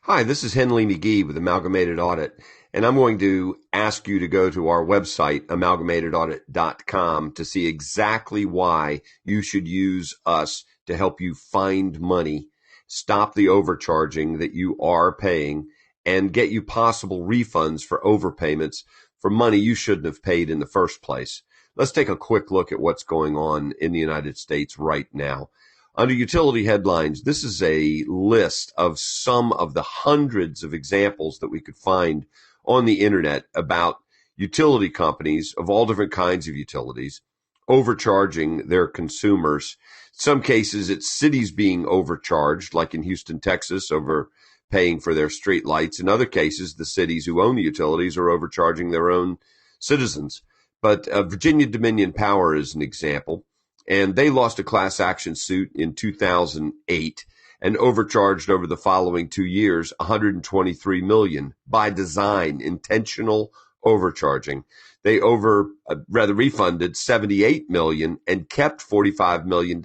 Hi, this is Henley McGee with Amalgamated Audit, and I'm going to ask you to go to our website, amalgamatadedaudit.com, to see exactly why you should use us to help you find money, stop the overcharging that you are paying, and get you possible refunds for overpayments for money you shouldn't have paid in the first place. Let's take a quick look at what's going on in the United States right now. Under utility headlines, this is a list of some of the hundreds of examples that we could find on the internet about utility companies of all different kinds of utilities overcharging their consumers. In some cases, it's cities being overcharged, like in Houston, Texas, overpaying for their street lights. In other cases, the cities who own the utilities are overcharging their own citizens. But Virginia Dominion Power is an example. And they lost a class action suit in 2008 and overcharged over the following 2 years $123 million by design, intentional overcharging. They refunded $78 million and kept $45 million.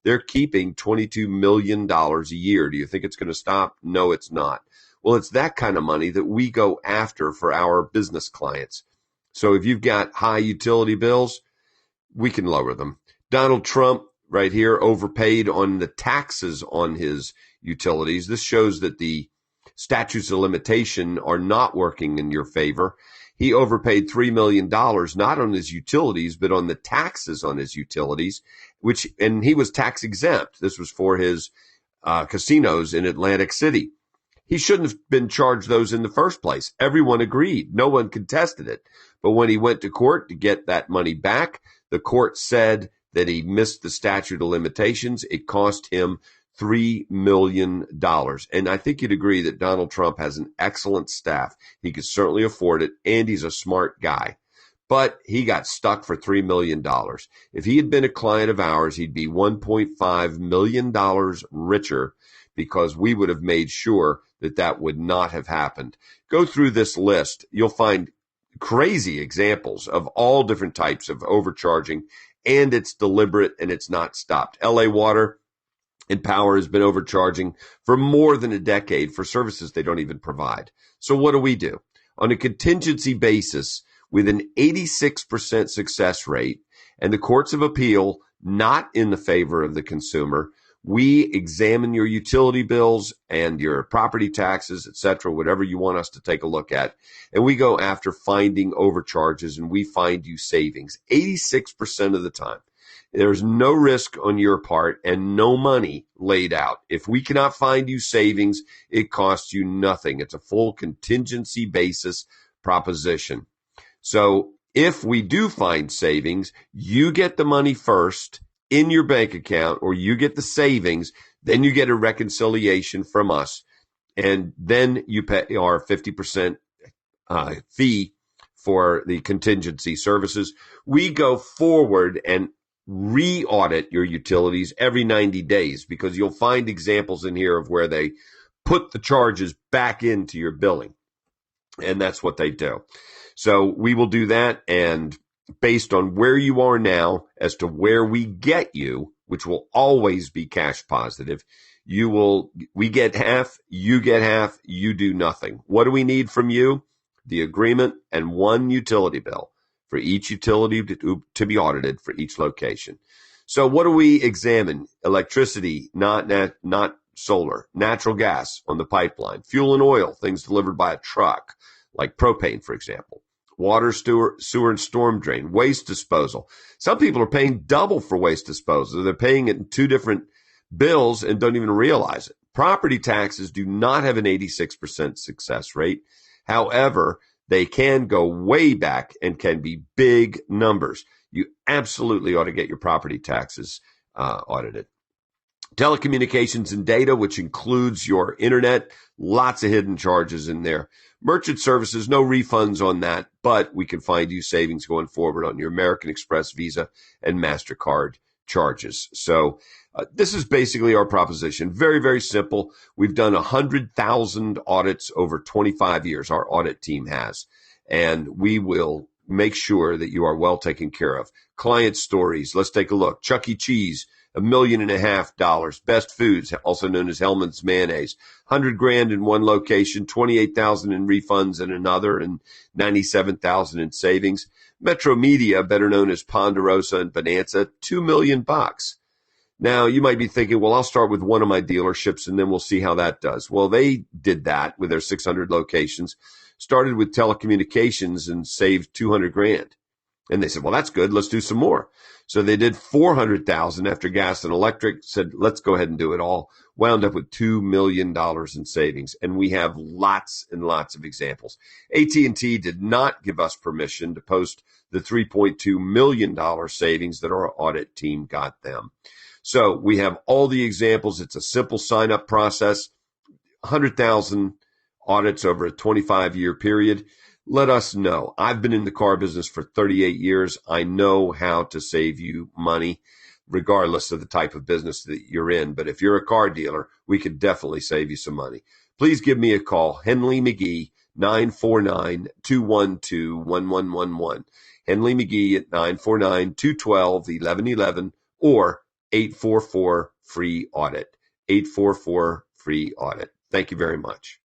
They're keeping $22 million a year. Do you think it's going to stop? No, it's not. Well, it's that kind of money that we go after for our business clients. So if you've got high utility bills, we can lower them. Donald Trump right here overpaid on the taxes on his utilities. This shows that the statutes of limitation are not working in your favor. He overpaid $3 million, not on his utilities, but on the taxes on his utilities, and he was tax exempt. This was for his casinos in Atlantic City. He shouldn't have been charged those in the first place. Everyone agreed. No one contested it. But when he went to court to get that money back, the court said that he missed the statute of limitations. It cost him $3 million. And I think you'd agree that Donald Trump has an excellent staff. He could certainly afford it, and he's a smart guy. But he got stuck for $3 million. If he had been a client of ours, he'd be $1.5 million richer because we would have made sure that that would not have happened. Go through this list. You'll find crazy examples of all different types of overcharging, and it's deliberate and it's not stopped. LA Water and Power has been overcharging for more than a decade for services they don't even provide. So what do? On a contingency basis, with an 86% success rate and the courts of appeal not in the favor of the consumer, we examine your utility bills and your property taxes, et cetera, whatever you want us to take a look at. And we go after finding overcharges, and we find you savings 86% of the time. There's no risk on your part and no money laid out. If we cannot find you savings, it costs you nothing. It's a full contingency basis proposition. So if we do find savings, you get the money first in your bank account, or you get the savings, then you get a reconciliation from us, and then you pay our 50% fee for the contingency services. We go forward and re-audit your utilities every 90 days because you'll find examples in here of where they put the charges back into your billing, and that's what they do. So we will do that, and based on where you are now as to where we get you, which will always be cash positive, we get half, you do nothing. What do we need from you? The agreement and one utility bill for each utility to be audited for each location. So what do we examine? Electricity, not solar, natural gas on the pipeline, fuel and oil, things delivered by a truck, like propane, for example. Water, sewer, and storm drain, waste disposal. Some people are paying double for waste disposal. They're paying it in two different bills and don't even realize it. Property taxes do not have an 86% success rate. However, they can go way back and can be big numbers. You absolutely ought to get your property taxes audited. Telecommunications and data, which includes your internet, lots of hidden charges in there. Merchant services, no refunds on that, but we can find you savings going forward on your American Express, Visa, and MasterCard charges. So this is basically our proposition. Very, very simple. We've done 100,000 audits over 25 years, our audit team has, and we will make sure that you are well taken care of. Client stories, let's take a look. Chuck E. Cheese $1.5 million. Best Foods, also known as Hellman's Mayonnaise, $100,000 in one location, $28,000 in refunds in another, and $97,000 in savings. Metro Media, better known as Ponderosa and Bonanza, $2 million. Now, you might be thinking, well, I'll start with one of my dealerships and then we'll see how that does. Well, they did that with their 600 locations, started with telecommunications and saved $200,000. And they said, well, that's good. Let's do some more. So they did $400,000 after gas and electric, said, let's go ahead and do it all. Wound up with $2 million in savings. And we have lots and lots of examples. AT&T did not give us permission to post the $3.2 million savings that our audit team got them. So we have all the examples. It's a simple sign-up process, 100,000 audits over a 25-year period. Let us know. I've been in the car business for 38 years. I know how to save you money, regardless of the type of business that you're in. But if you're a car dealer, we could definitely save you some money. Please give me a call, Henley McGee, 949-212-1111. Henley McGee at 949-212-1111 or 844-FREE-AUDIT, 844-FREE-AUDIT. Thank you very much.